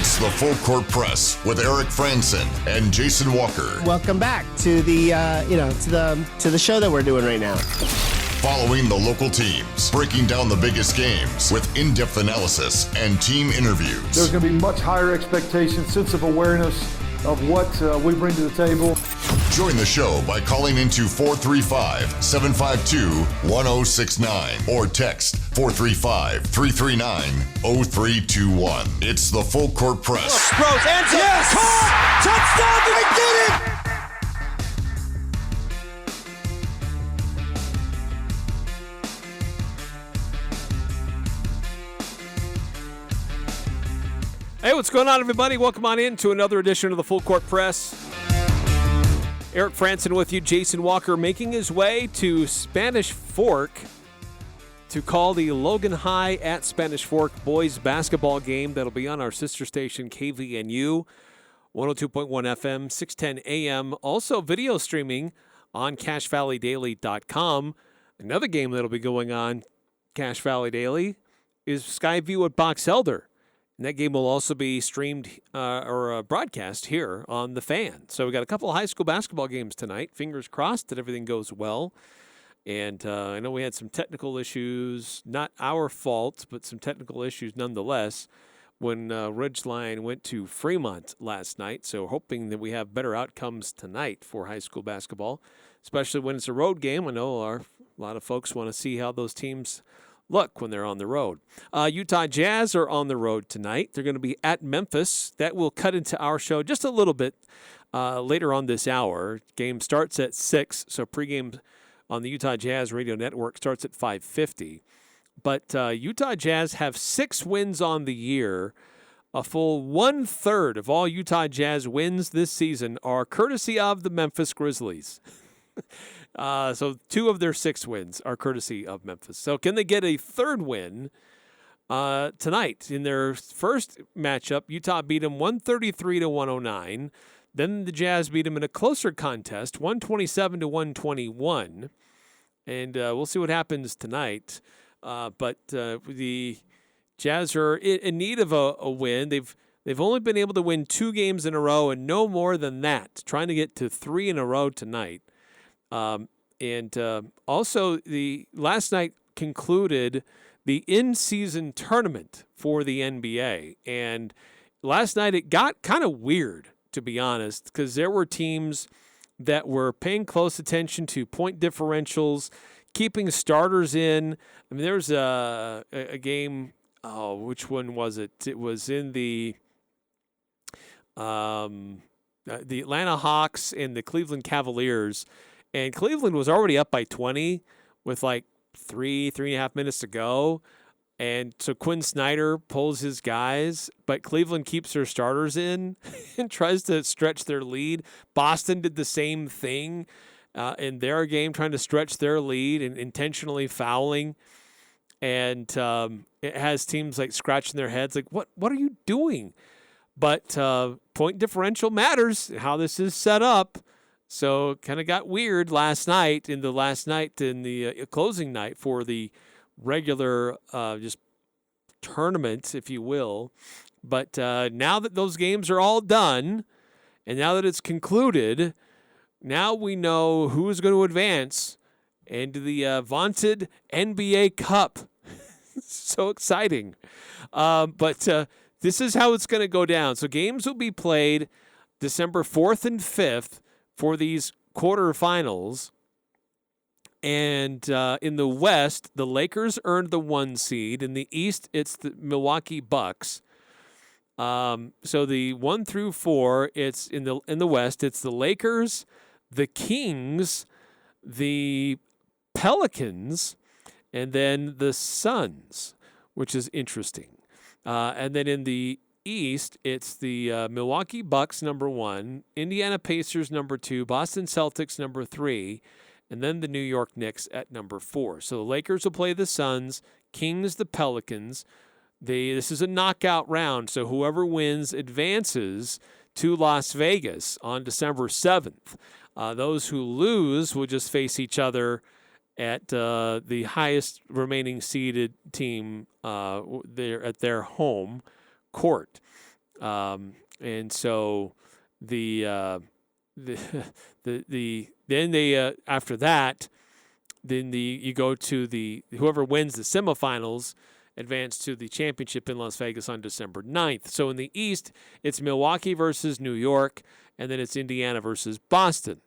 It's the Full Court Press with Eric Frandsen and Jason Walker. Welcome back to the to the show that we're doing right now. Following the local teams, breaking down the biggest games with in-depth analysis and team interviews. There's going to be much higher expectations, sense of awareness of what we bring to the table. Join the show by calling into 435-752-1069 or text 435-339-0321. It's the Full Court Press. Throws, ends yes! Caught! Touchdown! Did he get it? Hey, what's going on, everybody? Welcome on in to another edition of the Full Court Press. Eric Frandsen with you. Jason Walker making his way to Spanish Fork to call the Logan High at Spanish Fork boys basketball game that'll be on our sister station KVNU, 102.1 FM, 610 AM. Also video streaming on CashValleyDaily.com. Another game that'll be going on Cache Valley Daily is Skyview at Box Elder. And that game will also be streamed or broadcast here on The Fan. So we got a couple of high school basketball games tonight. Fingers crossed that everything goes well. And I know we had some technical issues, not our fault, but some technical issues nonetheless when Ridgeline went to Fremont last night. So hoping that we have better outcomes tonight for high school basketball, especially when it's a road game. I know a lot of folks want to see how those teams look when they're on the road. Utah Jazz are on the road tonight. They're going to be at Memphis. That will cut into our show just a little bit later on this hour. Game starts at 6, so pregame on the Utah Jazz radio network starts at 5:50. But Utah Jazz have 6 wins on the year. A full 1/3 of all Utah Jazz wins this season are courtesy of the Memphis Grizzlies. So 2 of their 6 wins are courtesy of Memphis. So can they get a third win tonight? In their first matchup, Utah beat them 133-109. Then the Jazz beat them in a closer contest, 127-121. And we'll see what happens tonight. But the Jazz are in need of a win. They've only been able to win 2 games in a row and no more than that, trying to get to 3 in a row tonight. Also, the last night concluded the in-season tournament for the NBA. And last night it got kind of weird, to be honest, because there were teams that were paying close attention to point differentials, keeping starters in. I mean, there was a game, which one was it? It was in the Atlanta Hawks and the Cleveland Cavaliers. And Cleveland was already up by 20 with like 3.5 minutes to go. And so Quinn Snyder pulls his guys, but Cleveland keeps their starters in and tries to stretch their lead. Boston did the same thing in their game, trying to stretch their lead and intentionally fouling. And it has teams like scratching their heads like, what are you doing? But point differential matters, how this is set up. So it kind of got weird last night in the closing night for the regular just tournament, if you will. But now that those games are all done and now that it's concluded, now we know who's going to advance into the vaunted NBA Cup. So exciting. But this is how it's going to go down. So games will be played December 4th and 5th. For these quarterfinals. And in the West, the Lakers earned the 1 seed. In the East, it's the Milwaukee Bucks. So the 1 through 4, it's in the West, it's the Lakers, the Kings, the Pelicans, and then the Suns, which is interesting. And then in the East, it's the Milwaukee Bucks, number 1, Indiana Pacers, number 2, Boston Celtics, number 3, and then the New York Knicks at number 4. So the Lakers will play the Suns, Kings, the Pelicans. This is a knockout round, so whoever wins advances to Las Vegas on December 7th. Those who lose will just face each other at the highest remaining seeded team there at their home court. And so the then they after that, then you go to whoever wins the semifinals advance to the championship in Las Vegas on December 9th. So in the East, it's Milwaukee versus New York, and then it's Indiana versus Boston.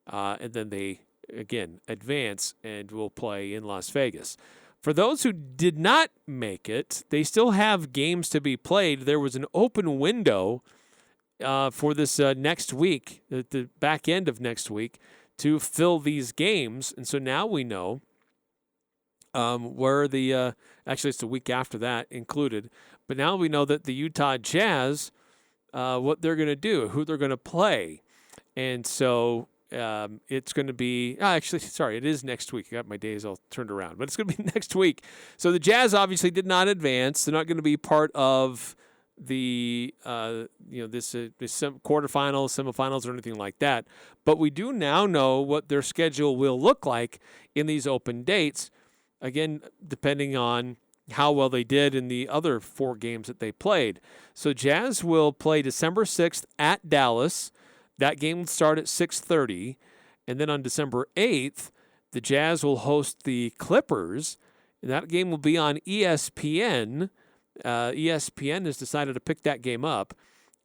And then they, again, advance and will play in Las Vegas. For those who did not make it, they still have games to be played. There was an open window for this next week, the back end of next week, to fill these games. And so now we know where actually it's the week after that included, but now we know that the Utah Jazz, what they're going to do, who they're going to play. And so it's going to be, it is next week. I got my days all turned around, but it's going to be next week. So the Jazz obviously did not advance. They're not going to be part of the this quarterfinals, semifinals, or anything like that. But we do now know what their schedule will look like in these open dates. Again, depending on how well they did in the other 4 games that they played. So Jazz will play December 6th at Dallas. That game will start at 6:30. And then on December 8th, the Jazz will host the Clippers. And that game will be on ESPN. ESPN has decided to pick that game up.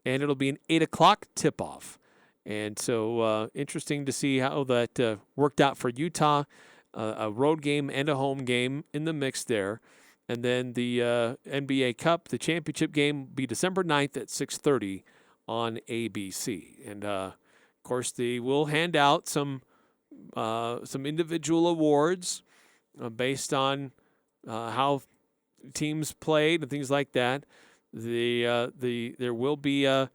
And it'll be an 8 o'clock tip-off. And so interesting to see how that worked out for Utah. A road game and a home game in the mix there. And then the NBA Cup, the championship game, will be December 9th at 6:30 on ABC. And, of course, they will hand out some individual awards based on how teams played and things like that. There will be a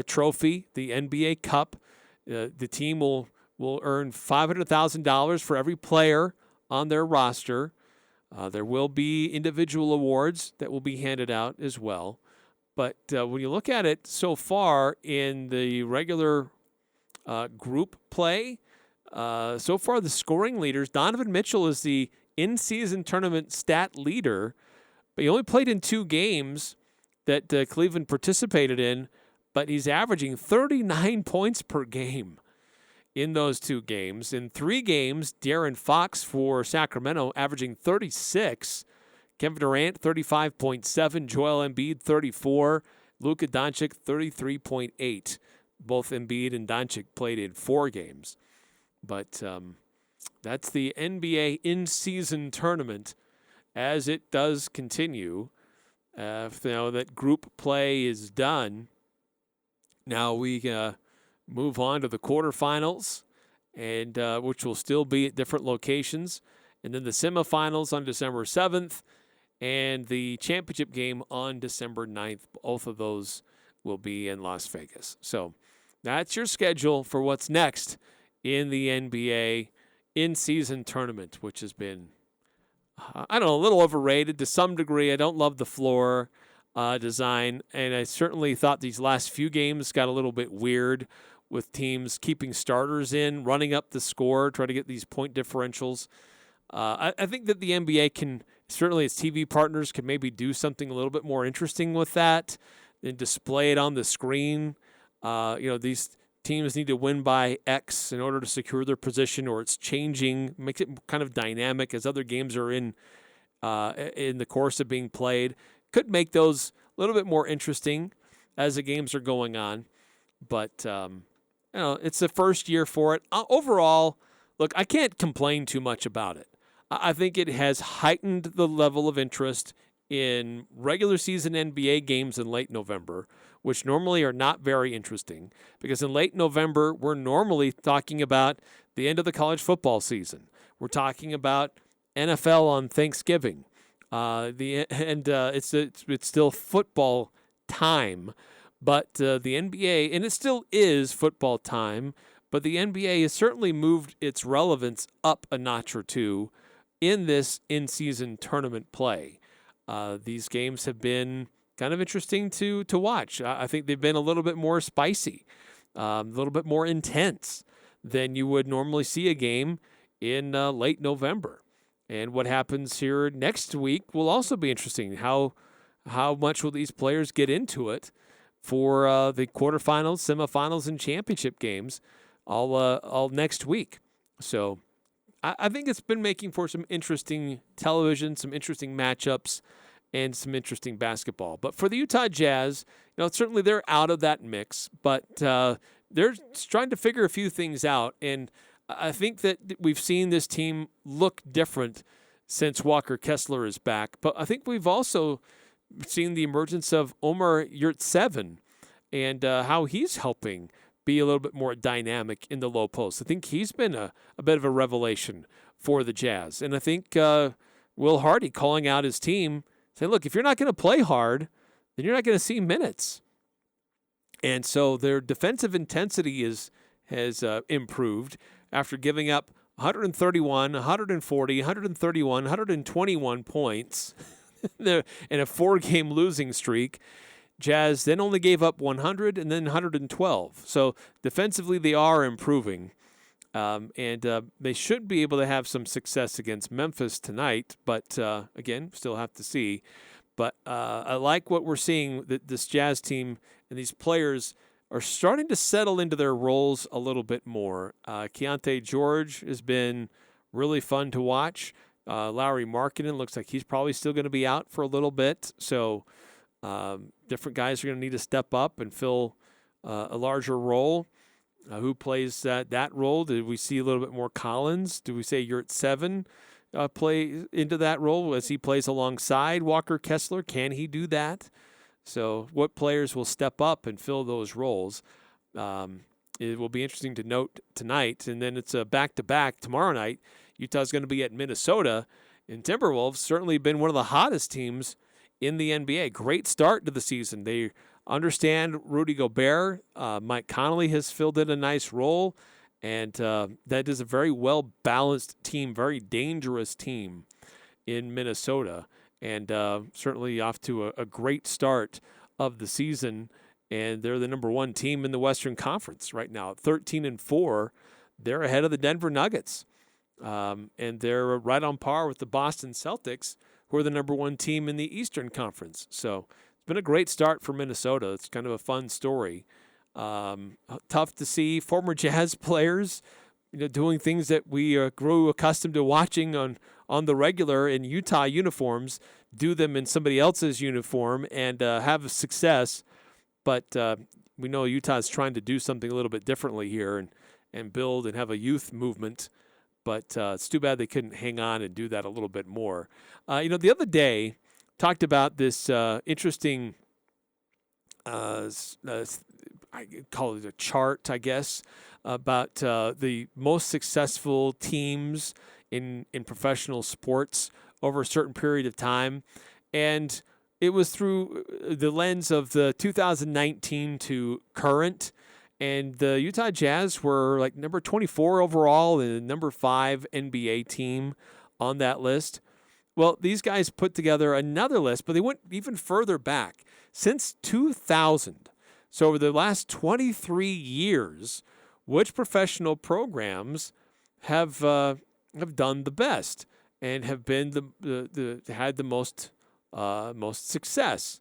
trophy, the NBA Cup. The team will earn $500,000 for every player on their roster. There will be individual awards that will be handed out as well. But when you look at it so far in the regular group play, so far the scoring leaders, Donovan Mitchell is the in-season tournament stat leader, but he only played in 2 games that Cleveland participated in, but he's averaging 39 points per game in those 2 games. In 3 games, De'Aaron Fox for Sacramento averaging 36, Kevin Durant 35.7, Joel Embiid 34, Luka Doncic 33.8. Both Embiid and Doncic played in 4 games. But that's the NBA in-season tournament as it does continue. That group play is done, now we move on to the quarterfinals, and which will still be at different locations, and then the semifinals on December 7th, and the championship game on December 9th. Both of those will be in Las Vegas. So that's your schedule for what's next in the NBA in-season tournament, which has been, a little overrated to some degree. I don't love the floor design, and I certainly thought these last few games got a little bit weird with teams keeping starters in, running up the score, trying to get these point differentials. I think that the NBA can, certainly its TV partners, can maybe do something a little bit more interesting with that and display it on the screen. These teams need to win by X in order to secure their position, or it's changing, makes it kind of dynamic as other games are in the course of being played. Could make those a little bit more interesting as the games are going on. But, it's the first year for it. Overall, look, I can't complain too much about it. I think it has heightened the level of interest in regular season NBA games in late November, which normally are not very interesting, because in late November, we're normally talking about the end of the college football season. We're talking about NFL on Thanksgiving. It's still football time, but the NBA, and it still is football time, but the NBA has certainly moved its relevance up a notch or two in this in-season tournament play. These games have been kind of interesting to watch. I think they've been a little bit more spicy, a little bit more intense than you would normally see a game in late November. And what happens here next week will also be interesting. How much will these players get into it? for the quarterfinals, semifinals, and championship games all next week. So I think it's been making for some interesting television, some interesting matchups, and some interesting basketball. But for the Utah Jazz, certainly they're out of that mix, but they're trying to figure a few things out. And I think that we've seen this team look different since Walker Kessler is back. But I think we've also seen the emergence of Omer Yurtseven and how he's helping be a little bit more dynamic in the low post. I think he's been a bit of a revelation for the Jazz. And I think Will Hardy calling out his team, saying, look, if you're not going to play hard, then you're not going to see minutes. And so their defensive intensity has improved after giving up 131, 140, 131, 121 points in a 4-game losing streak. Jazz then only gave up 100 and then 112. So defensively they are improving. And they should be able to have some success against Memphis tonight. But, again, still have to see. But I like what we're seeing, that this Jazz team and these players are starting to settle into their roles a little bit more. Keontae George has been really fun to watch. Lauri Markkanen looks like he's probably still going to be out for a little bit. So different guys are going to need to step up and fill a larger role. Who plays that role? Did we see a little bit more Collins? Do we say Yurtseven play into that role as he plays alongside Walker Kessler? Can he do that? So what players will step up and fill those roles? It will be interesting to note tonight. And then it's a back-to-back tomorrow night. Utah's going to be at Minnesota. And Timberwolves certainly been one of the hottest teams in the NBA. Great start to the season. They understand Rudy Gobert. Mike Conley has filled in a nice role. And that is a very well-balanced team, very dangerous team in Minnesota. And certainly off to a great start of the season. And they're the number one team in the Western Conference right now. 13-4, they're ahead of the Denver Nuggets. And they're right on par with the Boston Celtics, who are the number one team in the Eastern Conference. So it's been a great start for Minnesota. It's kind of a fun story. Tough to see former Jazz players, doing things that we grew accustomed to watching on the regular in Utah uniforms, do them in somebody else's uniform and have success. But we know Utah's trying to do something a little bit differently here and build and have a youth movement. But it's too bad they couldn't hang on and do that a little bit more. The other day, talked about this interesting, I call it a chart, I guess, about the most successful teams in professional sports over a certain period of time. And it was through the lens of the 2019 to current. And the Utah Jazz were like number 24 overall and the number 5 NBA team on that list. Well, these guys put together another list, but they went even further back. Since 2000, so over the last 23 years, which professional programs have done the best and have been had the most success?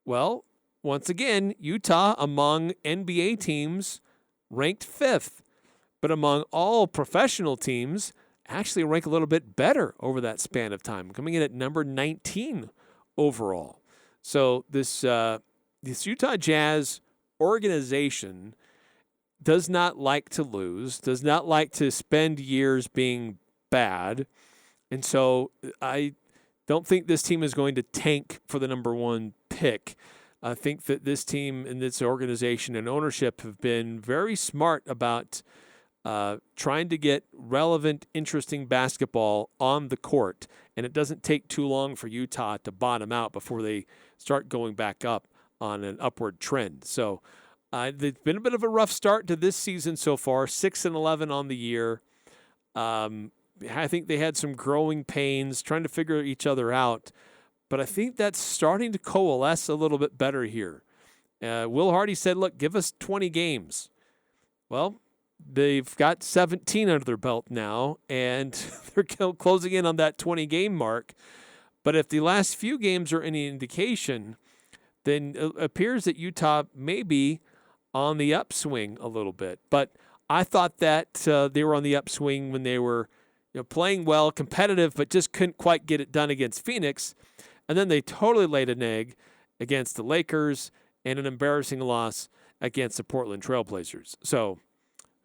Well, once again, Utah among NBA teams ranked 5th, but among all professional teams actually rank a little bit better over that span of time, coming in at number 19 overall. So this Utah Jazz organization does not like to lose, does not like to spend years being bad, and so I don't think this team is going to tank for the number 1 pick. I think that this team and this organization and ownership have been very smart about trying to get relevant, interesting basketball on the court. And it doesn't take too long for Utah to bottom out before they start going back up on an upward trend. So it's been a bit of a rough start to this season so far, 6-11 on the year. I think they had some growing pains trying to figure each other out. But I think that's starting to coalesce a little bit better here. Will Hardy said, look, give us 20 games. Well, they've got 17 under their belt now, and they're closing in on that 20-game mark. But if the last few games are any indication, then it appears that Utah may be on the upswing a little bit. But I thought that they were on the upswing when they were playing well, competitive, but just couldn't quite get it done against Phoenix. And then they totally laid an egg against the Lakers and an embarrassing loss against the Portland Trailblazers. So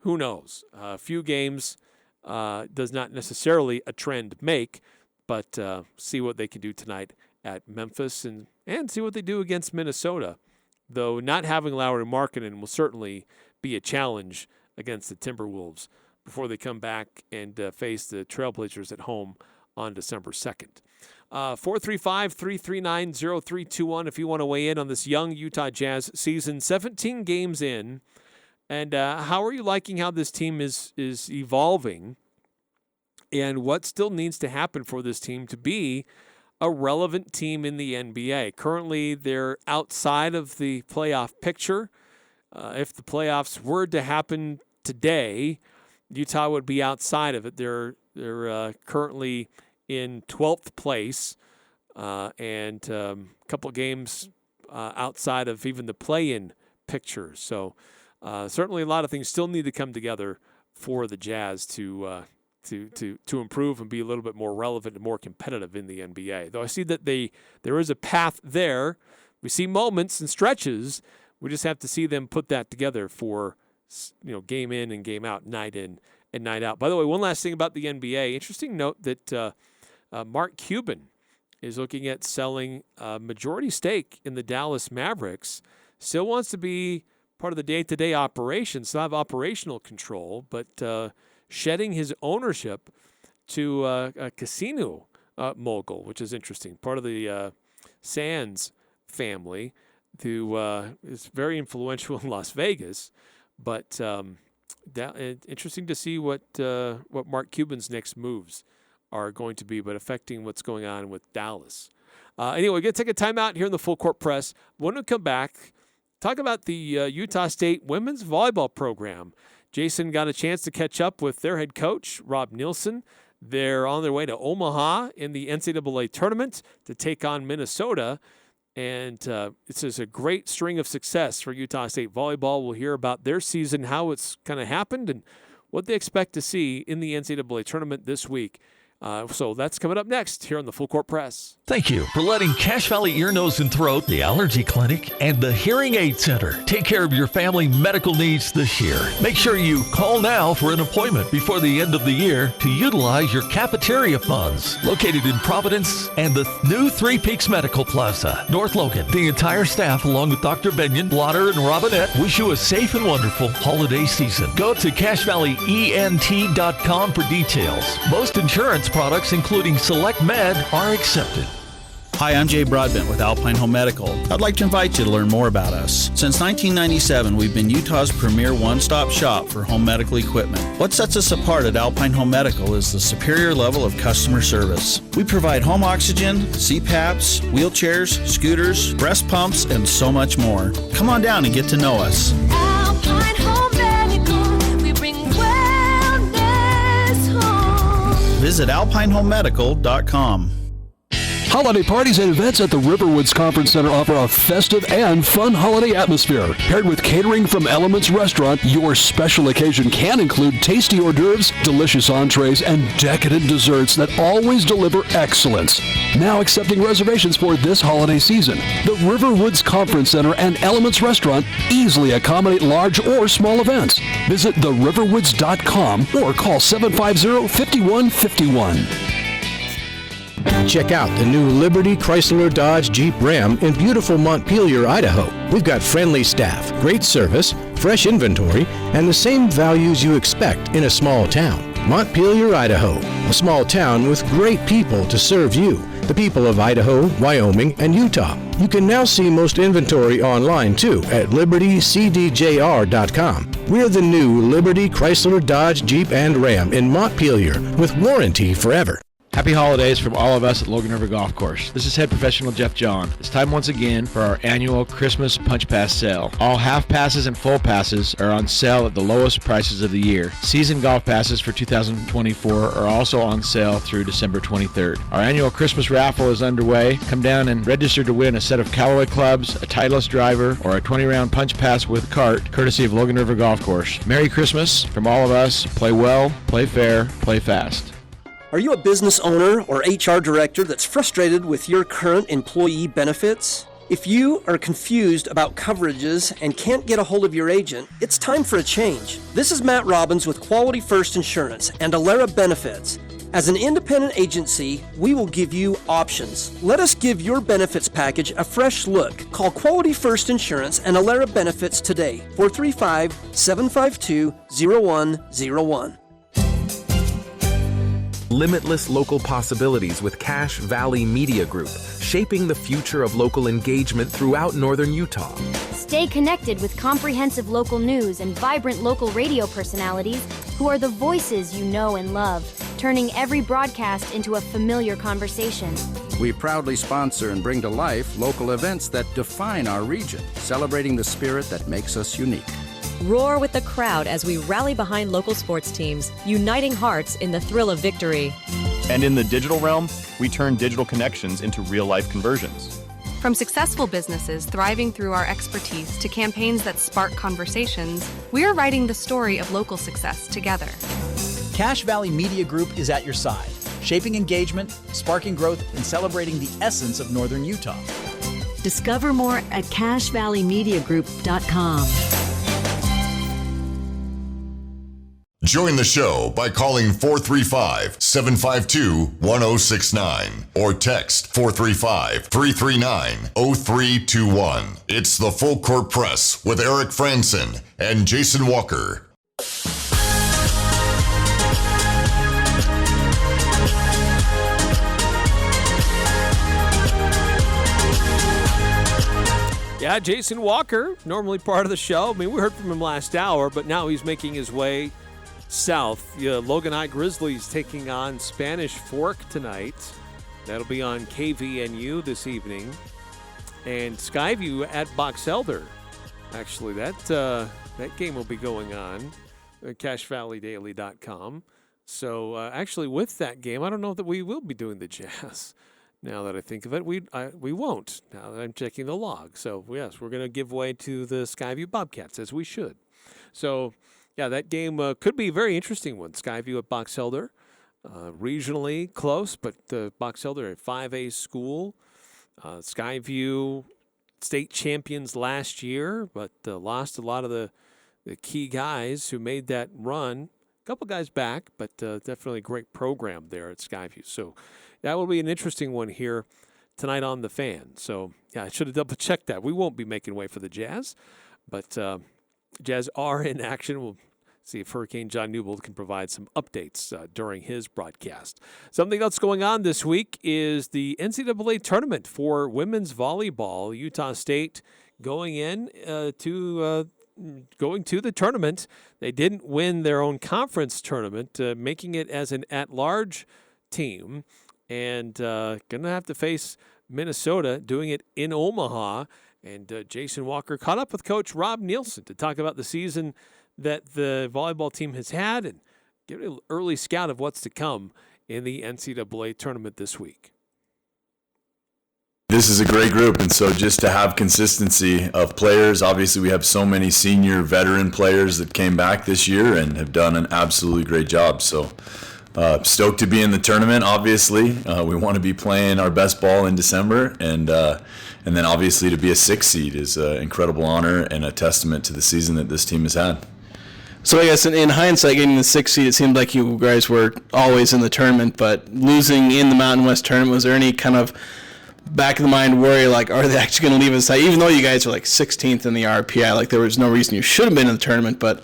who knows? A few games does not necessarily a trend make, but see what they can do tonight at Memphis and see what they do against Minnesota. Though not having Lauri Markkanen will certainly be a challenge against the Timberwolves before they come back and face the Trailblazers at home on December 2nd. 435-339-0321 if you want to weigh in on this young Utah Jazz season, 17 games in. And how are you liking how this team is evolving, and what still needs to happen for this team to be a relevant team in the NBA? Currently, they're outside of the playoff picture. If the playoffs were to happen today, Utah would be outside of it. They're currently in 12th place and a couple of games outside of even the play-in picture. So certainly a lot of things still need to come together for the Jazz to improve and be a little bit more relevant and more competitive in the NBA. Though I see that there is a path there. We see moments and stretches. We just have to see them put that together for game in and game out, night in and night out. By the way, one last thing about the NBA. Interesting note that Mark Cuban is looking at selling a majority stake in the Dallas Mavericks. Still wants to be part of the day-to-day operations, still have operational control, but shedding his ownership to a casino mogul, which is interesting. Part of the Sands family, who is very influential in Las Vegas. But interesting to see what Mark Cuban's next moves are going to be, but affecting what's going on with Dallas. Anyway, we're going to take a timeout here in the Full Court Press. When we come back, talk about the Utah State women's volleyball program. Jason got a chance to catch up with their head coach, Rob Neilson. They're on their way to Omaha in the NCAA tournament to take on Minnesota. And it's just a great string of success for Utah State volleyball. We'll hear about their season, how it's kind of happened, and what they expect to see in the NCAA tournament this week. So that's coming up next here on the Full Court Press. Thank you for letting Cache Valley Ear, Nose, and Throat, the Allergy Clinic, and the Hearing Aid Center take care of your family medical needs this year. Make sure you call now for an appointment before the end of the year to utilize your cafeteria funds. Located in Providence and the new Three Peaks Medical Plaza, North Logan. The entire staff, along with Dr. Benyon, Blotter, and Robinette, wish you a safe and wonderful holiday season. Go to CacheValleyENT.com for details. Most insurance products, including Select Med, are accepted. Hi, I'm Jay Broadbent with Alpine Home Medical. I'd like to invite you to learn more about us. Since 1997, we've been Utah's premier one-stop shop for home medical equipment. What sets us apart at Alpine Home Medical is the superior level of customer service. We provide home oxygen, CPAPs, wheelchairs, scooters, breast pumps, and so much more. Come on down and get to know us. Alpine Home Medical, we bring wellness home. Visit alpinehomemedical.com. Holiday parties and events at the Riverwoods Conference Center offer a festive and fun holiday atmosphere. Paired with catering from Elements Restaurant, your special occasion can include tasty hors d'oeuvres, delicious entrees, and decadent desserts that always deliver excellence. Now accepting reservations for this holiday season. The Riverwoods Conference Center and Elements Restaurant easily accommodate large or small events. Visit theriverwoods.com or call 750-5151. Check out the new Liberty Chrysler Dodge Jeep Ram in beautiful Montpelier, Idaho. We've got friendly staff, great service, fresh inventory, and the same values you expect in a small town. Montpelier, Idaho, a small town with great people to serve you, the people of Idaho, Wyoming, and Utah. You can now see most inventory online too at libertycdjr.com. We're the new Liberty Chrysler Dodge Jeep and Ram in Montpelier with warranty forever. Happy holidays from all of us at Logan River Golf Course. This is head professional Jeff John. It's time once again for our annual Christmas Punch Pass sale. All half passes and full passes are on sale at the lowest prices of the year. Season golf passes for 2024 are also on sale through December 23rd. Our annual Christmas raffle is underway. Come down and register to win a set of Callaway clubs, a Titleist driver, or a 20-round punch pass with cart, courtesy of Logan River Golf Course. Merry Christmas from all of us. Play well, play fair, play fast. Are you a business owner or HR director that's frustrated with your current employee benefits? If you are confused about coverages and can't get a hold of your agent, it's time for a change. This is Matt Robbins with Quality First Insurance and Alera Benefits. As an independent agency, we will give you options. Let us give your benefits package a fresh look. Call Quality First Insurance and Alera Benefits today, 435-752-0101. Limitless local possibilities with Cache Valley Media Group, shaping the future of local engagement throughout northern Utah. Stay connected with comprehensive local news and vibrant local radio personalities who are the voices you know and love, turning every broadcast into a familiar conversation. We proudly sponsor and bring to life local events that define our region, celebrating the spirit that makes us unique. Roar with the crowd as we rally behind local sports teams, uniting hearts in the thrill of victory. And in the digital realm, we turn digital connections into real-life conversions. From successful businesses thriving through our expertise to campaigns that spark conversations, we are writing the story of local success together. Cache Valley Media Group is at your side, shaping engagement, sparking growth, and celebrating the essence of northern Utah. Discover more at CacheValleyMediaGroup.com. Join the show by calling 435-752-1069 or text 435-339-0321. It's the Full Court Press with Eric Frandsen and Jason Walker. Yeah, Jason Walker, normally part of the show. I mean, we heard from him last hour, but now he's making his way south. Logan High Grizzlies taking on Spanish Fork tonight. That'll be on KVNU this evening. And Skyview at Box Elder. Actually, that game will be going on at CacheValleyDaily.com. So, actually, with that game, I don't know that we will be doing the Jazz. Now that I think of it, we won't, now that I'm checking the log. So, yes, we're going to give way to the Skyview Bobcats, as we should. So, yeah, that game could be a very interesting one. Skyview at Box Elder, regionally close, but Box Elder at 5A school. Skyview state champions last year, but lost a lot of the key guys who made that run. A couple guys back, but definitely a great program there at Skyview. So that will be an interesting one here tonight on The Fan. So, yeah, I should have double-checked that. We won't be making way for the Jazz, but Jazz are in action. We'll see if Hurricane John Newbold can provide some updates during his broadcast. Something else going on this week is the NCAA tournament for women's volleyball. Utah State going to the tournament. They didn't win their own conference tournament, making it as an at-large team, and going to have to face Minnesota, doing it in Omaha. And Jason Walker caught up with Coach Rob Neilson to talk about the season that the volleyball team has had and give an early scout of what's to come in the NCAA tournament this week. This is a great group, and so just to have consistency of players, obviously we have so many senior veteran players that came back this year and have done an absolutely great job. So stoked to be in the tournament, obviously. We want to be playing our best ball in December, and then obviously to be a 6th seed is an incredible honor and a testament to the season that this team has had. So I guess in hindsight, getting the 6th seed, it seemed like you guys were always in the tournament, but losing in the Mountain West tournament, was there any kind of back of the mind worry, like, are they actually going to leave us out? Even though you guys are like 16th in the RPI, like there was no reason you should have been in the tournament, but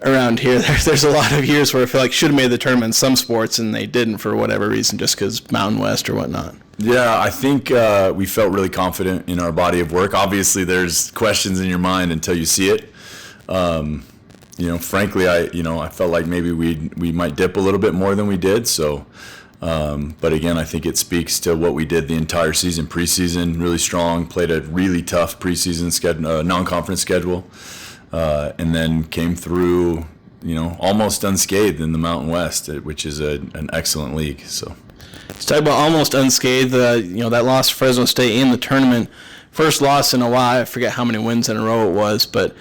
around here, there's a lot of years where I feel like should have made the tournament in some sports and they didn't for whatever reason, just because Mountain West or whatnot. Yeah, I think we felt really confident in our body of work. Obviously, there's questions in your mind until you see it. Frankly, I felt like maybe we might dip a little bit more than we did. So, But again, I think it speaks to what we did the entire season. Preseason, really strong, played a really tough preseason non-conference schedule, and then came through, almost unscathed in the Mountain West, which is an excellent league. So, let's talk about almost unscathed. That loss to Fresno State in the tournament, first loss in a while. I forget how many wins in a row it was, but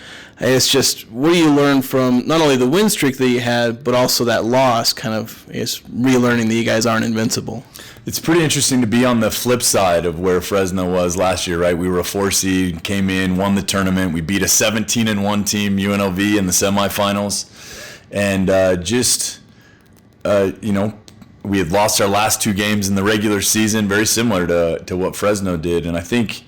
it's just, what do you learn from not only the win streak that you had, but also that loss, kind of, relearning that you guys aren't invincible? It's pretty interesting to be on the flip side of where Fresno was last year, right? We were a 4 seed, came in, won the tournament. We beat a 17-1 team, UNLV, in the semifinals. And we had lost our last 2 games in the regular season, very similar to what Fresno did. And I think,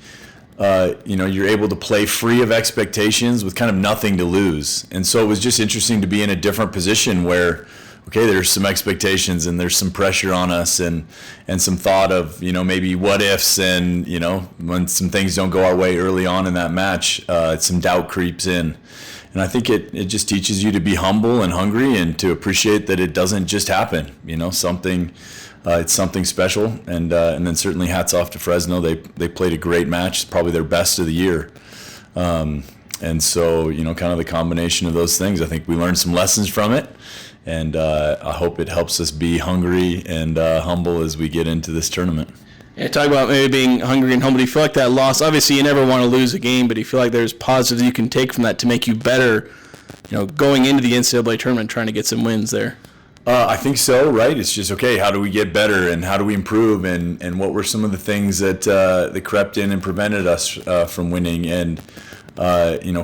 you're able to play free of expectations with kind of nothing to lose. And so it was just interesting to be in a different position where, okay, there's some expectations and there's some pressure on us and some thought of, maybe what ifs, and, when some things don't go our way early on in that match, some doubt creeps in. And I think it just teaches you to be humble and hungry and to appreciate that it doesn't just happen, it's something special. And then certainly hats off to Fresno. They played a great match, probably their best of the year. And so, kind of the combination of those things, I think we learned some lessons from it. And I hope it helps us be hungry and humble as we get into this tournament. Yeah, talk about maybe being hungry and humble. Do you feel like that loss, obviously you never want to lose a game, but do you feel like there's positives you can take from that to make you better, going into the NCAA tournament, trying to get some wins there? I think so, right? It's just, okay, how do we get better and how do we improve, and what were some of the things that crept in and prevented us from winning? And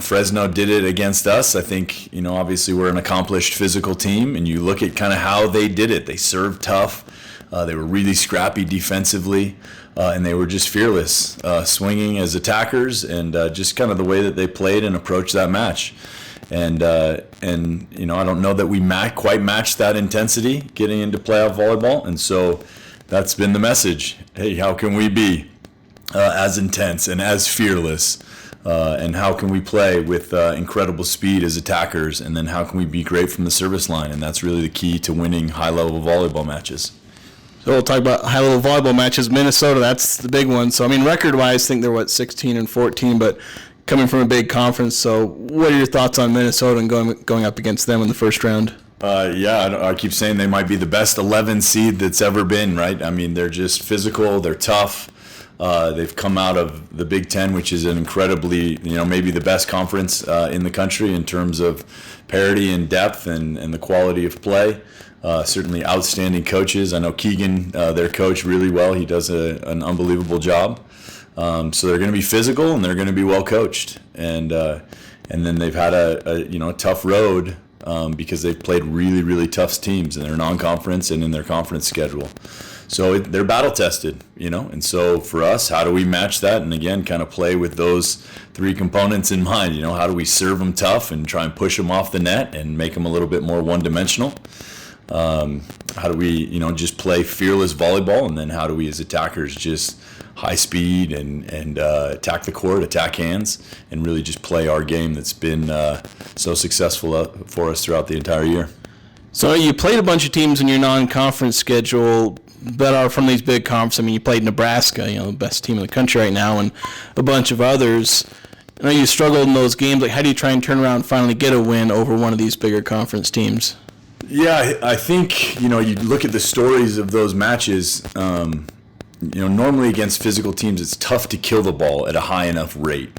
Fresno did it against us. I think, obviously we're an accomplished physical team, and you look at kind of how they did it. They served tough. They were really scrappy defensively, and they were just fearless, swinging as attackers, and just kind of the way that they played and approached that match. And I don't know that we quite matched that intensity getting into playoff volleyball, and so that's been the message. Hey, how can we be as intense and as fearless? And how can we play with incredible speed as attackers, and then how can we be great from the service line? And that's really the key to winning high-level volleyball matches. So we'll talk about high-level volleyball matches. Minnesota, that's the big one. So, record-wise, I think they're, 16-14, but coming from a big conference. So what are your thoughts on Minnesota and going up against them in the first round? I keep saying they might be the best 11 seed that's ever been, right? They're just physical, they're tough. They've come out of the Big Ten, which is an incredibly, maybe the best conference in the country in terms of parity and depth and the quality of play. Certainly outstanding coaches. I know Keegan, their coach, really well. He does an unbelievable job. So they're going to be physical and they're going to be well coached. And then they've had a tough road because they've played really, really tough teams in their non-conference and in their conference schedule. So they're battle tested, and so for us, how do we match that? And again, kind of play with those 3 components in mind. How do we serve them tough and try and push them off the net and make them a little bit more one-dimensional? How do we, just play fearless volleyball? And then how do we, as attackers, just high speed and attack the court, attack hands, and really just play our game that's been so successful for us throughout the entire year? So you played a bunch of teams in your non-conference schedule that are from these big conferences. You played Nebraska, the best team in the country right now, and a bunch of others. I know you struggled in those games. How do you try and turn around and finally get a win over one of these bigger conference teams? Yeah, I think, you look at the stories of those matches, normally against physical teams, it's tough to kill the ball at a high enough rate.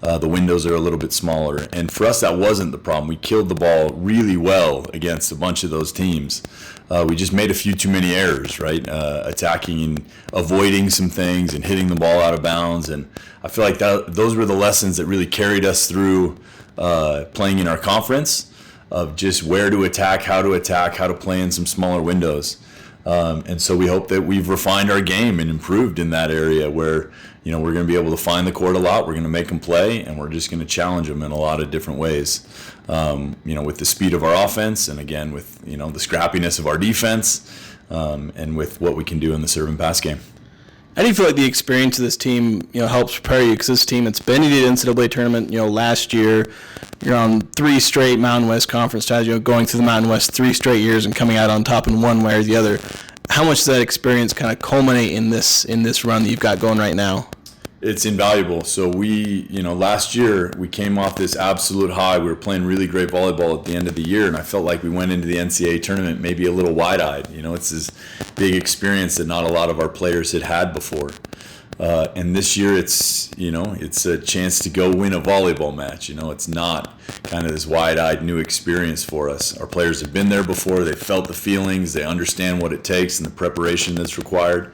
The windows are a little bit smaller. And for us, that wasn't the problem. We killed the ball really well against a bunch of those teams. We just made a few too many errors, right? Attacking and avoiding some things and hitting the ball out of bounds. And I feel like those were the lessons that really carried us through playing in our conference, of just where to attack, how to play in some smaller windows. And so we hope that we've refined our game and improved in that area where, we're going to be able to find the court a lot, we're going to make them play, and we're just going to challenge them in a lot of different ways. With the speed of our offense, and again, with, the scrappiness of our defense, and with what we can do in the serve and pass game. How do you feel like the experience of this team, helps prepare you? Because this team, it's been in the NCAA tournament, last year. You're on 3 straight Mountain West Conference titles, going through the Mountain West 3 straight years and coming out on top in one way or the other. How much does that experience kind of culminate in this run that you've got going right now? It's invaluable. So last year we came off this absolute high. We were playing really great volleyball at the end of the year, and I felt like we went into the NCAA tournament maybe a little wide-eyed. It's this big experience that not a lot of our players had before. And this year it's a chance to go win a volleyball match. It's not kind of this wide-eyed new experience for us. Our players have been there before. They felt the feelings. They understand what it takes and the preparation that's required.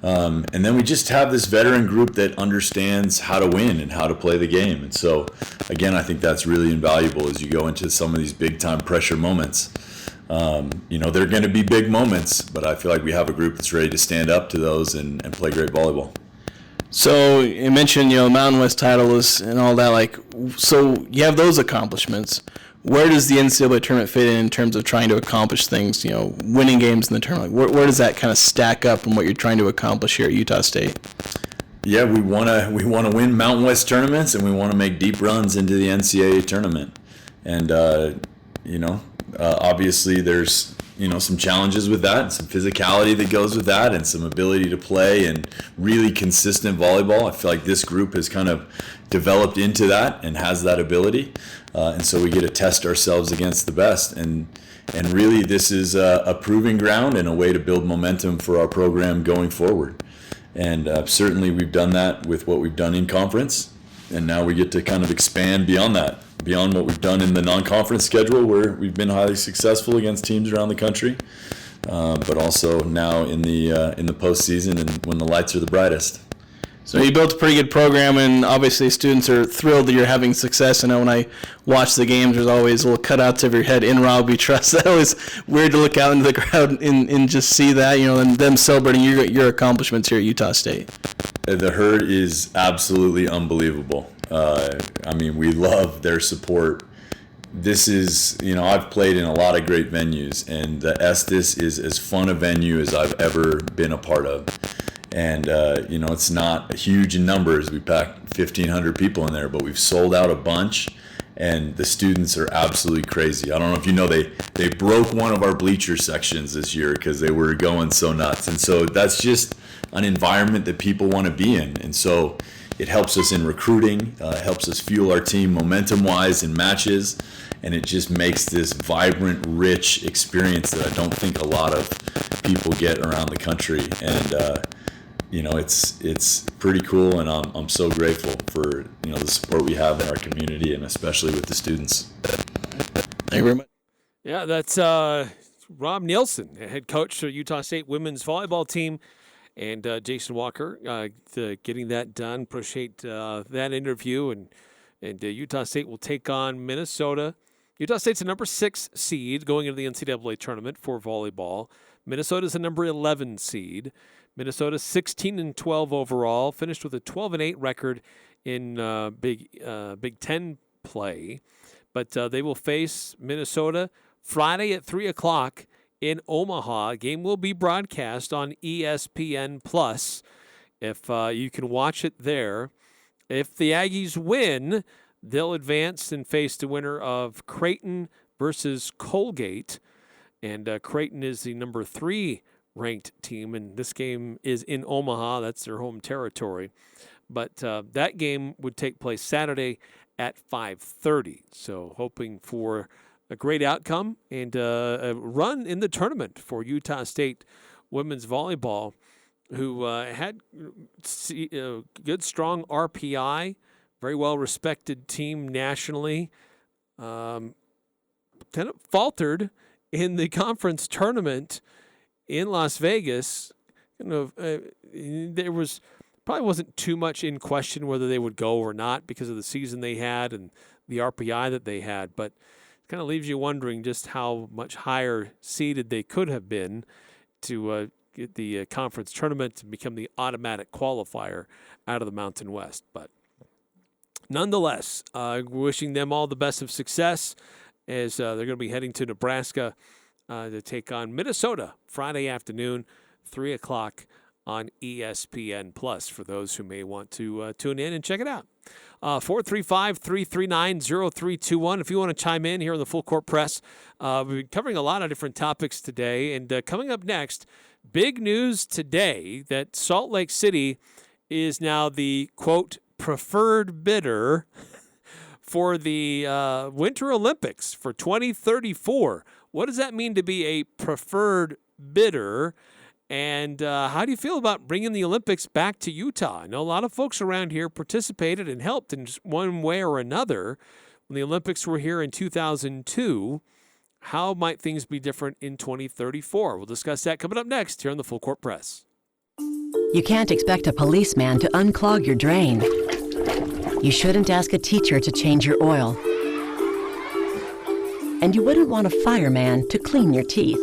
And then we just have this veteran group that understands how to win and how to play the game. And so, again, I think that's really invaluable as you go into some of these big-time pressure moments. They're going to be big moments, but I feel like we have a group that's ready to stand up to those and play great volleyball. So you mentioned, Mountain West title and all that. So you have those accomplishments. Where does the NCAA tournament fit in terms of trying to accomplish things? Winning games in the tournament. Where does that kind of stack up from what you're trying to accomplish here at Utah State? Yeah, we want to win Mountain West tournaments, and we want to make deep runs into the NCAA tournament. And obviously there's some challenges with that, some physicality that goes with that, and some ability to play and really consistent volleyball. I feel like this group has kind of developed into that and has that ability, and so we get to test ourselves against the best. And really, this is a proving ground and a way to build momentum for our program going forward. And certainly, we've done that with what we've done in conference, and now we get to kind of expand beyond that. Beyond what we've done in the non-conference schedule, where we've been highly successful against teams around the country, but also now in the postseason and when the lights are the brightest. So you built a pretty good program, and obviously students are thrilled that you're having success. I know when I watch the games, there's always little cutouts of your head, "In Rob we trust." That was weird to look out into the crowd and just see that, and them celebrating your accomplishments here at Utah State. The herd is absolutely unbelievable. We love their support. This is, I've played in a lot of great venues, and the Estes is as fun a venue as I've ever been a part of. And, it's not huge in numbers. We packed 1,500 people in there, but we've sold out a bunch, and the students are absolutely crazy. I don't know if you know, they broke one of our bleacher sections this year because they were going so nuts. And so that's just an environment that people want to be in. And so it helps us in recruiting, helps us fuel our team momentum-wise in matches, and it just makes this vibrant, rich experience that I don't think a lot of people get around the country. And it's pretty cool, and I'm so grateful for the support we have in our community, and especially with the students. Thank you very much. Yeah, that's Rob Neilson, head coach for Utah State women's volleyball team. And Jason Walker getting that done. Appreciate that interview. And Utah State will take on Minnesota. Utah State's a number 6 seed going into the NCAA tournament for volleyball. Minnesota's a number 11 seed. Minnesota 16-12 overall, finished with a 12-8 record in Big Ten play. But they will face Minnesota Friday at 3 o'clock. In Omaha. Game will be broadcast on ESPN Plus if you can watch it there. If the Aggies win, they'll advance and face the winner of Creighton versus Colgate. And Creighton is the number 3 ranked team, and this game is in Omaha. That's their home territory. But that game would take place Saturday at 5:30. So hoping for a great outcome and a run in the tournament for Utah State women's volleyball, who had good, strong RPI, very well-respected team nationally. Kind of faltered in the conference tournament in Las Vegas. There probably wasn't too much in question whether they would go or not because of the season they had and the RPI that they had, but kind of leaves you wondering just how much higher seeded they could have been to get the conference tournament and become the automatic qualifier out of the Mountain West. But nonetheless, wishing them all the best of success as they're going to be heading to Nebraska to take on Minnesota Friday afternoon, 3 o'clock on ESPN Plus for those who may want to tune in and check it out. 435-339-0321 if you want to chime in here on the Full Court Press. We've been covering a lot of different topics today, and coming up next, Big news today that Salt Lake City is now the, quote, preferred bidder for the Winter Olympics for 2034. What does that mean to be a preferred bidder? And how do you feel about bringing the Olympics back to Utah? I know a lot of folks around here participated and helped in one way or another when the Olympics were here in 2002. How might things be different in 2034? We'll discuss that coming up next here on the Full Court Press. You can't expect a policeman to unclog your drain. You shouldn't ask a teacher to change your oil. And you wouldn't want a fireman to clean your teeth.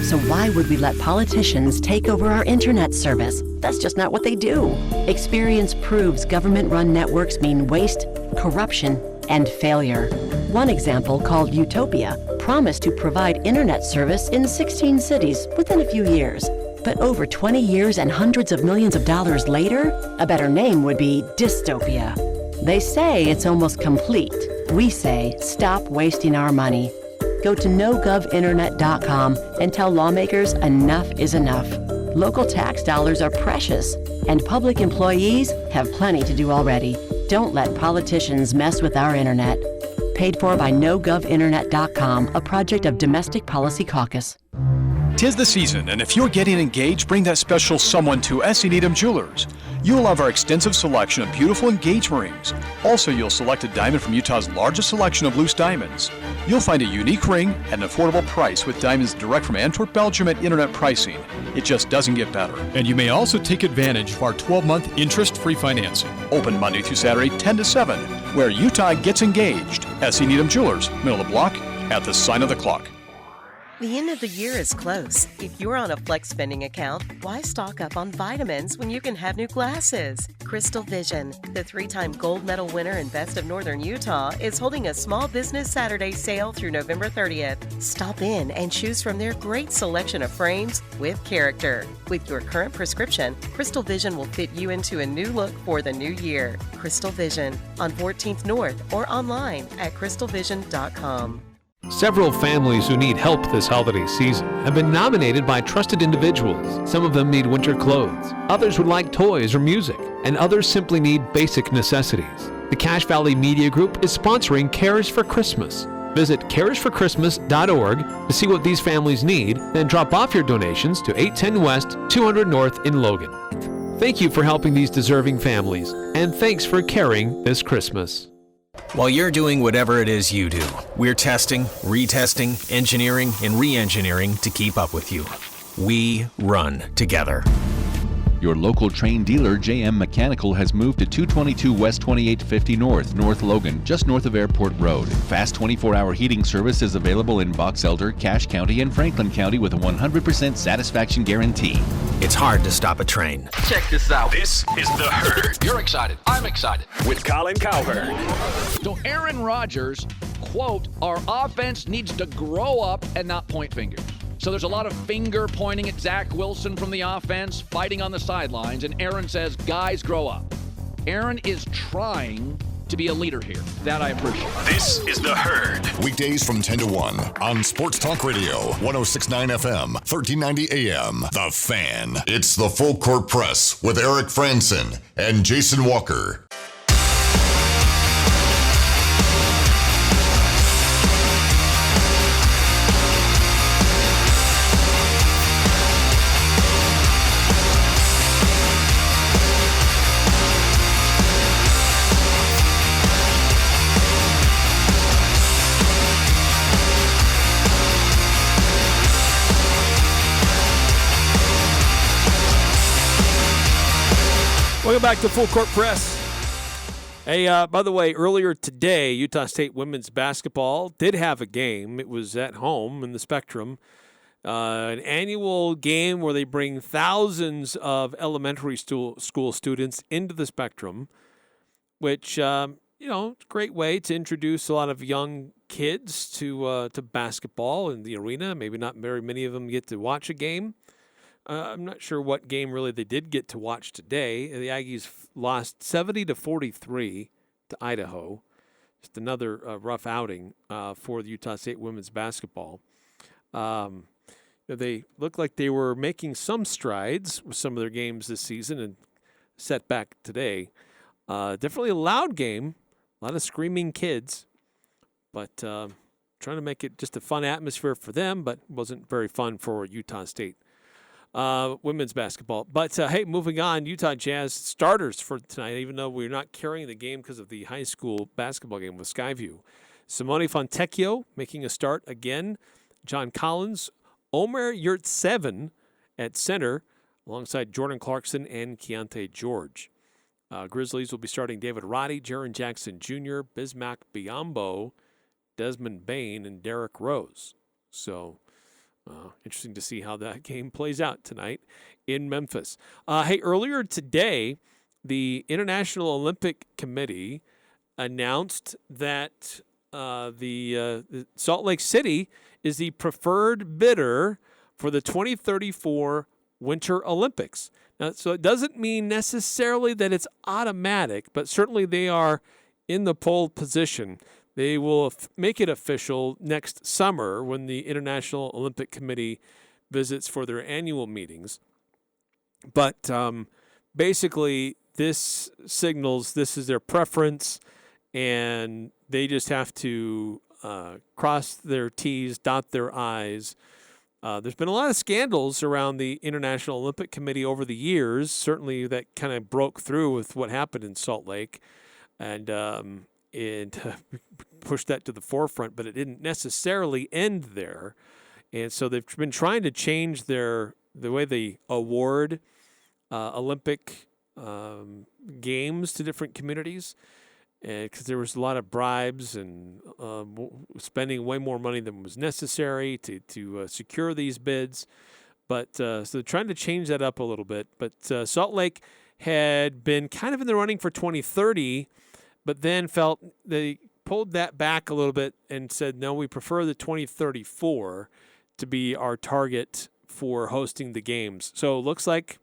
So why would we let politicians take over our internet service? That's just not what they do. Experience proves government-run networks mean waste, corruption, and failure. One example, called Utopia, promised to provide internet service in 16 cities within a few years. But over 20 years and hundreds of millions of dollars later, a better name would be dystopia. They say it's almost complete. We say stop wasting our money. Go to nogovinternet.com and tell lawmakers enough is enough. Local tax dollars are precious, and public employees have plenty to do already. Don't let politicians mess with our internet. Paid for by nogovinternet.com, a project of Domestic Policy Caucus. 'Tis the season, and if you're getting engaged, bring that special someone to S.E. Needham Jewelers. You'll love our extensive selection of beautiful engagement rings. Also, you'll select a diamond from Utah's largest selection of loose diamonds. You'll find a unique ring at an affordable price with diamonds direct from Antwerp, Belgium at internet pricing. It just doesn't get better. And you may also take advantage of our 12-month interest-free financing. Open Monday through Saturday, 10 to 7, where Utah gets engaged. S.E. Needham Jewelers, middle of the block, at the sign of the clock. The end of the year is close. If you're on a flex spending account, why stock up on vitamins when you can have new glasses? Crystal Vision, the 3-time gold medal winner and Best of Northern Utah, is holding a Small Business Saturday sale through November 30th. Stop in and choose from their great selection of frames with character. With your current prescription, Crystal Vision will fit you into a new look for the new year. Crystal Vision on 14th North or online at crystalvision.com. Several families who need help this holiday season have been nominated by trusted individuals. Some of them need winter clothes, others would like toys or music, and others simply need basic necessities. The Cache Valley Media Group is sponsoring Cares for Christmas. Visit caresforchristmas.org to see what these families need, then drop off your donations to 810 West, 200 North in Logan. Thank you for helping these deserving families, and thanks for caring this Christmas. While you're doing whatever it is you do, we're testing, retesting, engineering, and re-engineering to keep up with you. We run together. Your local Train dealer, JM Mechanical, has moved to 222 West 2850 North, North Logan, just north of Airport Road. Fast 24-hour heating service is available in Box Elder, Cache County, and Franklin County with a 100% satisfaction guarantee. It's hard to stop a train. Check this out. This is The Herd. You're excited. I'm excited. With Colin Cowherd. So Aaron Rodgers, quote, our offense needs to grow up and not point fingers. So there's a lot of finger pointing at Zach Wilson from the offense, fighting on the sidelines, and Aaron says, guys, grow up. Aaron is trying to be a leader here. That I appreciate. This is The Herd. Weekdays from 10 to 1 on Sports Talk Radio, 106.9 FM, 1390 AM. The Fan. It's the Full Court Press with Eric Frandsen and Jason Walker. Welcome back to Full Court Press. Hey, by the way, earlier today, Utah State women's basketball did have a game. It was at home in the Spectrum, an annual game where they bring thousands of elementary school students into the Spectrum, which, it's a great way to introduce a lot of young kids to basketball in the arena. Maybe not very many of them get to watch a game. I'm not sure what game really they did get to watch today. The Aggies lost 70-43 to Idaho. Just another rough outing for the Utah State women's basketball. they looked like they were making some strides with some of their games this season and set back today. Definitely a loud game, a lot of screaming kids, but trying to make it just a fun atmosphere for them, but wasn't very fun for Utah State women's basketball. But, hey, moving on, Utah Jazz starters for tonight, even though we're not carrying the game because of the high school basketball game with Skyview. Simone Fontecchio making a start again. John Collins, Omer Yurtseven at center, alongside Jordan Clarkson and Keontae George. Grizzlies will be starting David Roddy, Jaren Jackson Jr., Bismack Biyombo, Desmond Bain, and Derrick Rose. So, interesting to see how that game plays out tonight in Memphis. Hey, earlier today, the International Olympic Committee announced that the Salt Lake City is the preferred bidder for the 2034 Winter Olympics. Now, so it doesn't mean necessarily that it's automatic, but certainly they are in the pole position. They will make it official next summer when the International Olympic Committee visits for their annual meetings. But basically, this signals this is their preference, and they just have to cross their T's, dot their I's. There's been a lot of scandals around the International Olympic Committee over the years, certainly that kind of broke through with what happened in Salt Lake and pushed that to the forefront, but it didn't necessarily end there. And so they've been trying to change the way they award Olympic games to different communities, because there was a lot of bribes and spending way more money than was necessary to secure these bids. But so they're trying to change that up a little bit. But Salt Lake had been kind of in the running for 2030, but then felt they pulled that back a little bit and said, no, we prefer the 2034 to be our target for hosting the games. So it looks like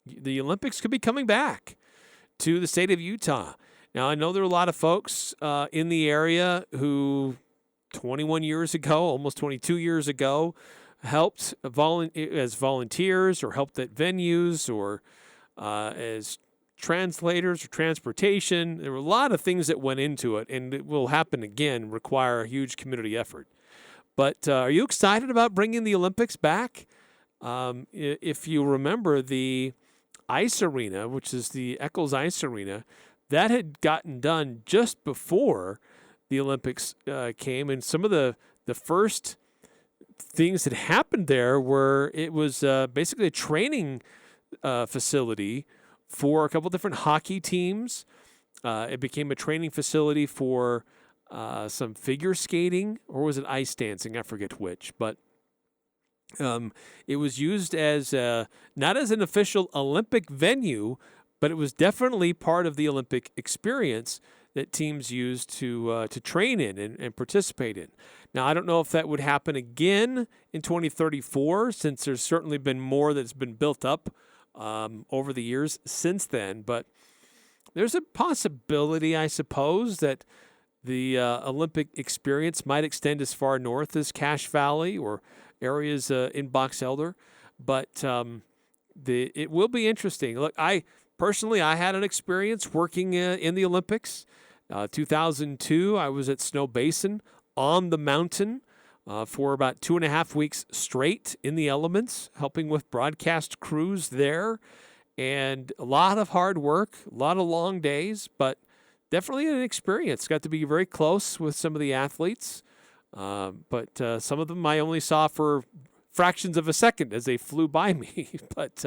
the Olympics could be coming back to the state of Utah. Now, I know there are a lot of folks in the area who 21 years ago, almost 22 years ago, helped as volunteers or helped at venues or as translators or transportation. There were a lot of things that went into it, and it will happen again, require a huge community effort. But are you excited about bringing the Olympics back? If you remember, the ice arena, which is the Eccles Ice Arena, that had gotten done just before the Olympics came, and some of the first things that happened there were it was basically a training facility for a couple different hockey teams. It became a training facility for some figure skating, or was it ice dancing? I forget which, but it was used as not as an official Olympic venue, but it was definitely part of the Olympic experience that teams used to train in and participate in. Now, I don't know if that would happen again in 2034, since there's certainly been more that's been built up over the years since then. But there's a possibility, I suppose, that the Olympic experience might extend as far north as Cache Valley or areas in Box Elder. But it will be interesting. Look, Personally, I had an experience working in the Olympics. 2002, I was at Snow Basin on the mountain for about 2.5 weeks straight in the elements, helping with broadcast crews there. And a lot of hard work, a lot of long days, but definitely an experience. Got to be very close with some of the athletes, but some of them I only saw for fractions of a second as they flew by me. But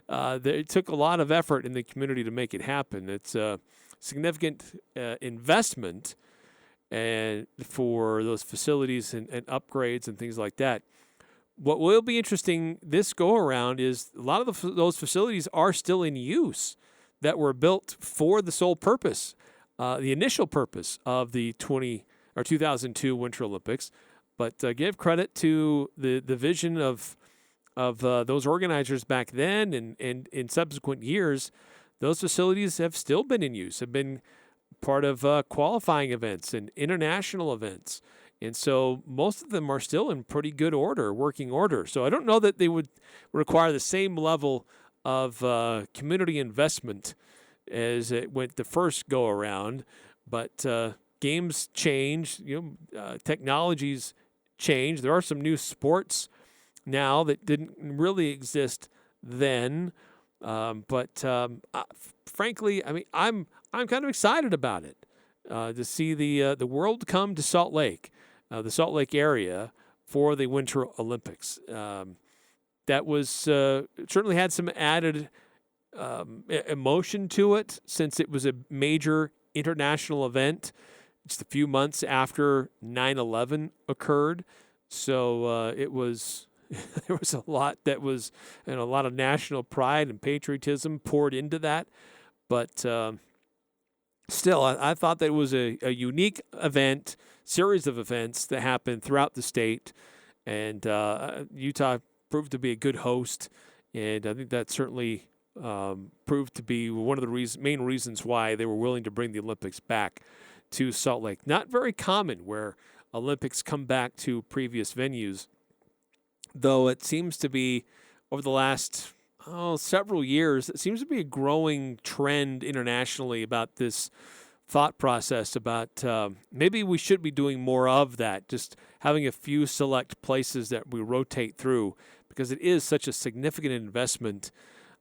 it took a lot of effort in the community to make it happen. It's a significant investment and for those facilities and upgrades and things like that. What will be interesting this go-around is a lot of those facilities are still in use that were built for the sole purpose, the initial purpose of the 2002 Winter Olympics. But give credit to the vision of those organizers back then, and in subsequent years, those facilities have still been in use, have been part of qualifying events and international events. And so most of them are still in pretty good order, working order. So I don't know that they would require the same level of community investment as it went the first go around. But games change, technologies change. There are some new sports now that didn't really exist then. Frankly, I mean, I'm kind of excited about it to see the world come to Salt Lake, the Salt Lake area for the Winter Olympics. That was certainly had some added emotion to it since it was a major international event just a few months after 9/11 occurred. So it was there was a lot that was, and a lot of national pride and patriotism poured into that. But still, I thought that it was a unique event, series of events that happened throughout the state, and Utah proved to be a good host, and I think that certainly proved to be one of the main reasons why they were willing to bring the Olympics back to Salt Lake. Not very common where Olympics come back to previous venues, though it seems to be over the last several years, it seems to be a growing trend internationally about this thought process about maybe we should be doing more of that, just having a few select places that we rotate through, because it is such a significant investment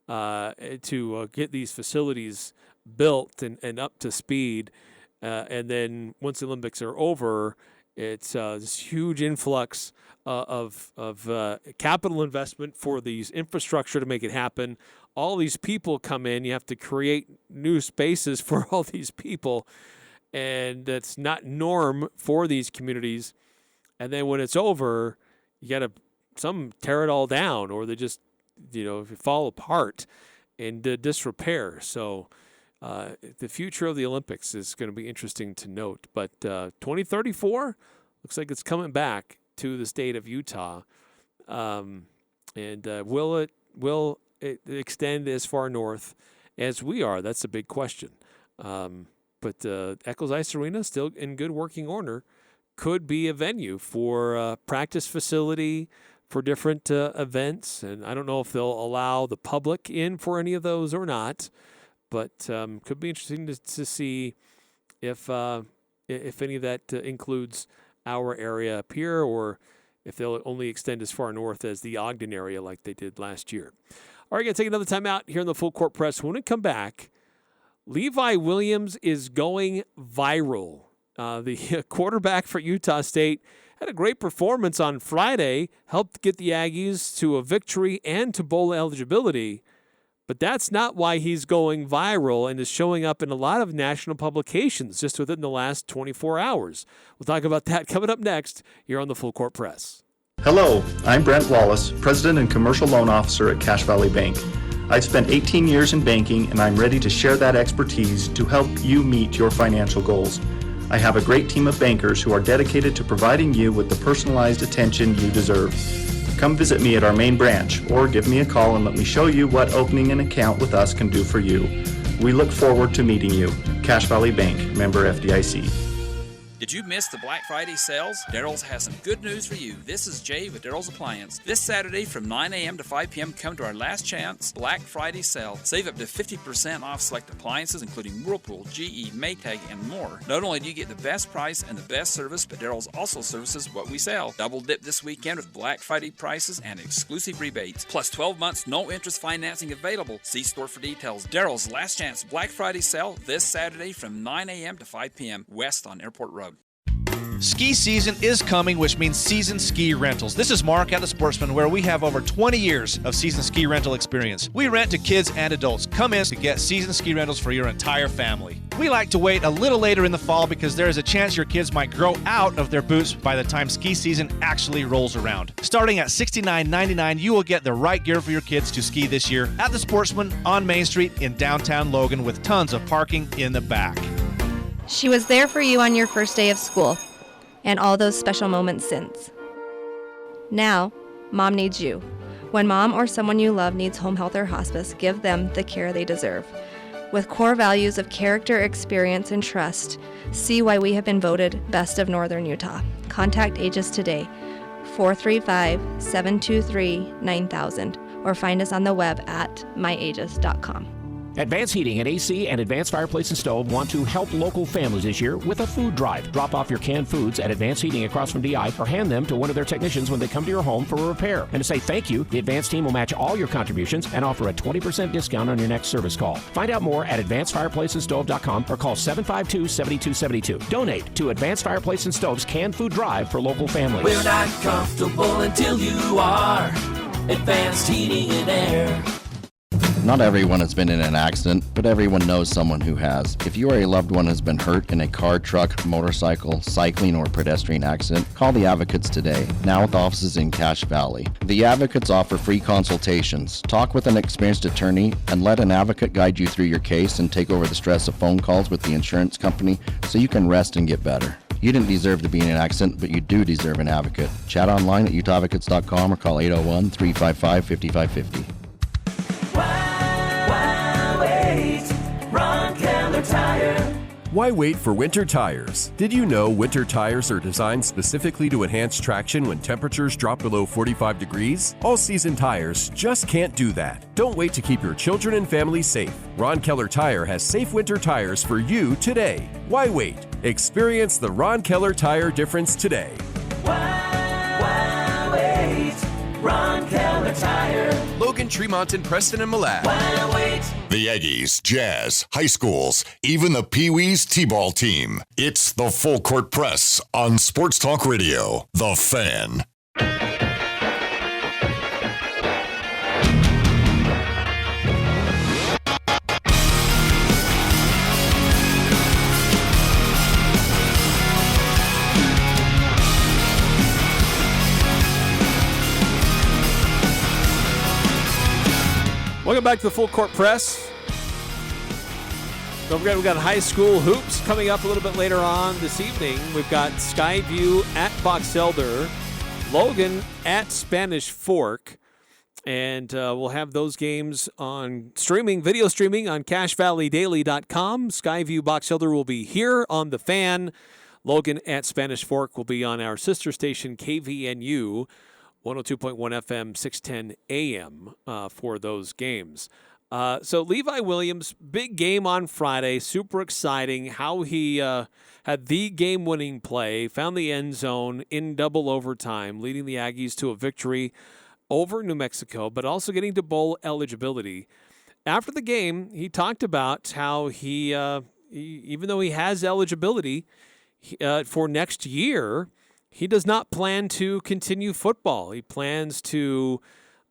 to get these facilities built and up to speed. And then once the Olympics are over, it's this huge influx of capital investment for these infrastructure to make it happen. All these people come in. You have to create new spaces for all these people, and that's not norm for these communities. And then when it's over, you got to some tear it all down, or they just fall apart in disrepair. So the future of the Olympics is going to be interesting to note. But 2034 looks like it's coming back to the state of Utah. And will it extend as far north as we are? That's a big question. But Eccles Ice Arena, still in good working order, could be a venue for a practice facility for different events. And I don't know if they'll allow the public in for any of those or not. But could be interesting to see if any of that includes our area up here, or if they'll only extend as far north as the Ogden area like they did last year. All right, going to take another time out here in the Full Court Press. When we come back, Levi Williams is going viral. The quarterback for Utah State had a great performance on Friday, helped get the Aggies to a victory and to bowl eligibility. But that's not why he's going viral and is showing up in a lot of national publications just within the last 24 hours. We'll talk about that coming up next here on the Full Court Press. Hello, I'm Brent Wallace, President and Commercial Loan Officer at Cache Valley Bank. I've spent 18 years in banking, and I'm ready to share that expertise to help you meet your financial goals. I have a great team of bankers who are dedicated to providing you with the personalized attention you deserve. Come visit me at our main branch, or give me a call and let me show you what opening an account with us can do for you. We look forward to meeting you. Cache Valley Bank, member FDIC. Did you miss the Black Friday sales? Daryl's has some good news for you. This is Jay with Daryl's Appliance. This Saturday from 9 a.m. to 5 p.m. come to our last chance Black Friday sale. Save up to 50% off select appliances, including Whirlpool, GE, Maytag, and more. Not only do you get the best price and the best service, but Daryl's also services what we sell. Double dip this weekend with Black Friday prices and exclusive rebates. Plus 12 months, no interest financing available. See store for details. Daryl's last chance Black Friday sale this Saturday from 9 a.m. to 5 p.m. west on Airport Road. Ski season is coming, which means Season Ski Rentals. This is Mark at the Sportsman, where we have over 20 years of season ski rental experience. We rent to kids and adults. Come in to get season ski rentals for your entire family. We like to wait a little later in the fall because there is a chance your kids might grow out of their boots by the time ski season actually rolls around. Starting at $69.99, you will get the right gear for your kids to ski this year at the Sportsman on Main Street in downtown Logan, with tons of parking in the back. She was there for you on your first day of school, and all those special moments since. Now, Mom needs you. When Mom or someone you love needs home health or hospice, give them the care they deserve. With core values of character, experience, and trust, see why we have been voted Best of Northern Utah. Contact Aegis today, 435-723-9000, or find us on the web at myaegis.com. Advanced Heating and AC and Advanced Fireplace and Stove want to help local families this year with a food drive. Drop off your canned foods at Advanced Heating across from DI or hand them to one of their technicians when they come to your home for a repair. And to say thank you, the Advanced team will match all your contributions and offer a 20% discount on your next service call. Find out more at advancedfireplaceandstove.com or call 752-7272. Donate to Advanced Fireplace and Stove's canned food drive for local families. We're not comfortable until you are. Advanced Heating and Air. Not everyone has been in an accident, but everyone knows someone who has. If you or a loved one has been hurt in a car, truck, motorcycle, cycling, or pedestrian accident, call the Advocates today, now with offices in Cache Valley. The Advocates offer free consultations. Talk with an experienced attorney and let an advocate guide you through your case and take over the stress of phone calls with the insurance company so you can rest and get better. You didn't deserve to be in an accident, but you do deserve an advocate. Chat online at utahadvocates.com or call 801-355-5550. Why wait for winter tires? Did you know winter tires are designed specifically to enhance traction when temperatures drop below 45 degrees? All-season tires just can't do that. Don't wait to keep your children and family safe. Ron Keller Tire has safe winter tires for you today. Why wait? Experience the Ron Keller Tire difference today. Why wait? Ron Keller Tire. Logan, Tremont, and Preston and Malad. Why wait? The Aggies, Jazz, high schools, even the Pee Wees T-ball team. It's the Full Court Press on Sports Talk Radio, The Fan. Welcome back to the Full Court Press. Don't forget, we've got high school hoops coming up a little bit later on this evening. We've got Skyview at Box Elder, Logan at Spanish Fork, and we'll have those games on video streaming on CacheValleyDaily.com. Skyview Box Elder will be here on The Fan. Logan at Spanish Fork will be on our sister station, KVNU. 102.1 FM, 610 AM for those games. So Levi Williams, big game on Friday, super exciting. How he had the game-winning play, found the end zone in double overtime, leading the Aggies to a victory over New Mexico, but also getting to bowl eligibility. After the game, he talked about how he even though he has eligibility for next year, he does not plan to continue football. He plans to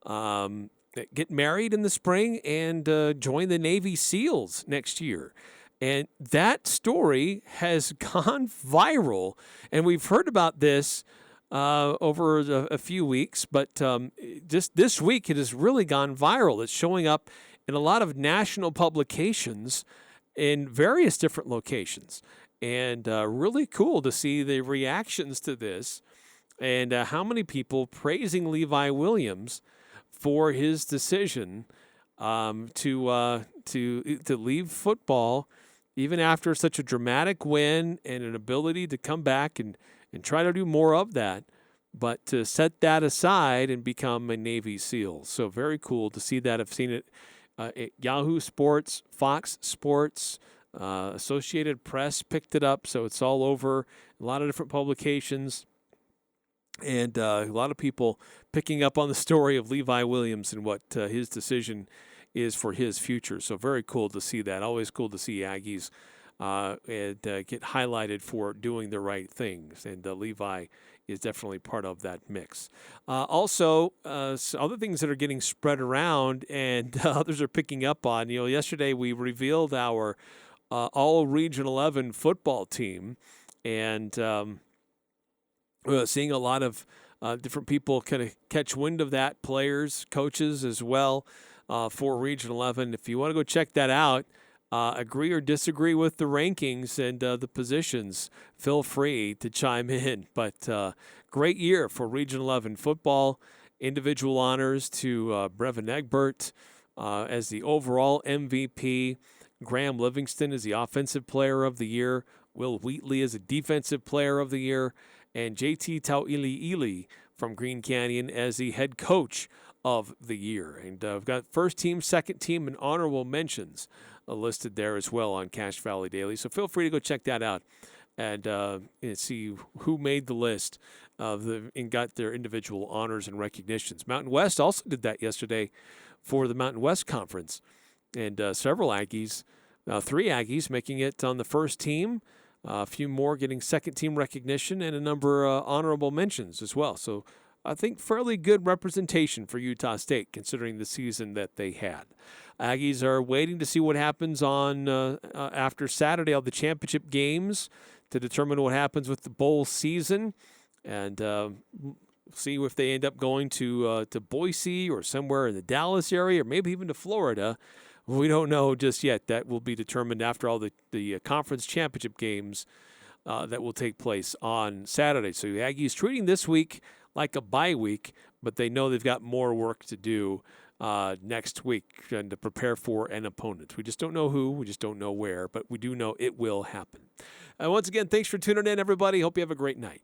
get married in the spring and join the Navy SEALs next year. And that story has gone viral. And we've heard about this over a few weeks, but just this week it has really gone viral. It's showing up in a lot of national publications in various different locations. And really cool to see the reactions to this and how many people praising Levi Williams for his decision to leave football even after such a dramatic win and an ability to come back and try to do more of that, but to set that aside and become a Navy SEAL. So very cool to see that. I've seen it at Yahoo Sports, Fox Sports, Associated Press picked it up, so it's all over a lot of different publications, and a lot of people picking up on the story of Levi Williams and what his decision is for his future. So very cool to see that. Always cool to see Aggies and get highlighted for doing the right things, and Levi is definitely part of that mix. Also, other things that are getting spread around and others are picking up on. Yesterday we revealed our all Region 11 football team, and seeing a lot of different people kind of catch wind of that, players, coaches as well, for Region 11. If you want to go check that out, agree or disagree with the rankings and the positions, feel free to chime in. But great year for Region 11 football. Individual honors to Brevin Egbert as the overall MVP. Graham Livingston is the Offensive Player of the Year. Will Wheatley is a Defensive Player of the Year. And JT Tauiliili from Green Canyon as the Head Coach of the Year. And we've got first team, second team, and honorable mentions listed there as well on Cache Valley Daily. So feel free to go check that out and see who made the list and got their individual honors and recognitions. Mountain West also did that yesterday for the Mountain West Conference. And several Aggies, 3 Aggies making it on the first team, a few more getting second team recognition, and a number of honorable mentions as well. So I think fairly good representation for Utah State considering the season that they had. Aggies are waiting to see what happens on after Saturday, all the championship games, to determine what happens with the bowl season, and see if they end up going to Boise or somewhere in the Dallas area, or maybe even to Florida. We don't know just yet. That will be determined after all the conference championship games that will take place on Saturday. So the Aggies treating this week like a bye week, but they know they've got more work to do next week and to prepare for an opponent. We just don't know who, we just don't know where, but we do know it will happen. Once again, thanks for tuning in, everybody. Hope you have a great night.